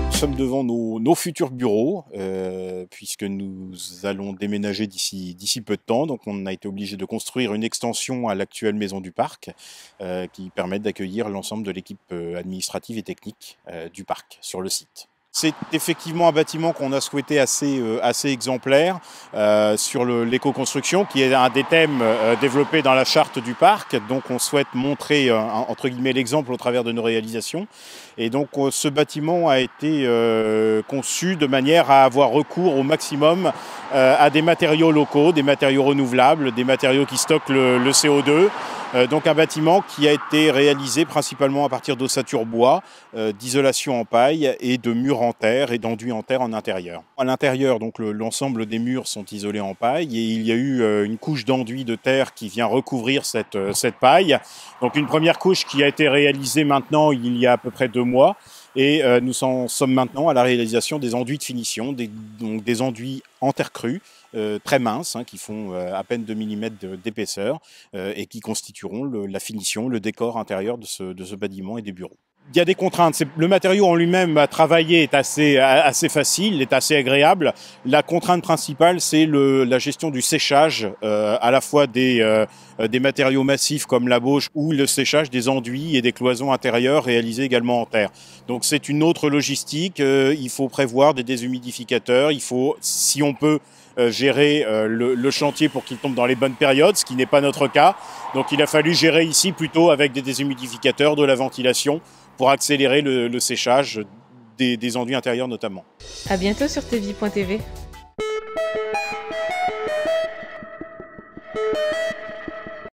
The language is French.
Nous sommes devant nos futurs bureaux, puisque nous allons déménager d'ici peu de temps. Donc on a été obligé de construire une extension à l'actuelle maison du parc qui permette d'accueillir l'ensemble de l'équipe administrative et technique du parc sur le site. C'est effectivement un bâtiment qu'on a souhaité assez exemplaire sur l'éco-construction, qui est un des thèmes développés dans la charte du parc. Donc on souhaite montrer entre guillemets l'exemple au travers de nos réalisations. Et donc ce bâtiment a été conçu de manière à avoir recours au maximum à des matériaux locaux, des matériaux renouvelables, des matériaux qui stockent le CO2. Donc un bâtiment qui a été réalisé principalement à partir d'ossature bois, d'isolation en paille et de murs en terre et d'enduits en terre en intérieur. À l'intérieur, donc l'ensemble des murs sont isolés en paille et il y a eu une couche d'enduit de terre qui vient recouvrir cette paille. Donc une première couche qui a été réalisée maintenant il y a à peu près 2 mois. Et nous en sommes maintenant à la réalisation des enduits de finition, donc des enduits en terre crue, très minces, qui font à peine 2 mm d'épaisseur et qui constitueront la finition, le décor intérieur de ce bâtiment et des bureaux. Il y a des contraintes. Le matériau en lui-même à travailler est assez facile, est assez agréable. La contrainte principale, c'est la gestion du séchage, à la fois des matériaux massifs comme la bauge ou le séchage des enduits et des cloisons intérieures réalisées également en terre. Donc c'est une autre logistique. Il faut prévoir des déshumidificateurs. Il faut, si on peut, gérer le chantier pour qu'il tombe dans les bonnes périodes, ce qui n'est pas notre cas. Donc il a fallu gérer ici plutôt avec des déshumidificateurs, de la ventilation, pour accélérer le séchage des enduits intérieurs notamment. À bientôt sur tvie.tv.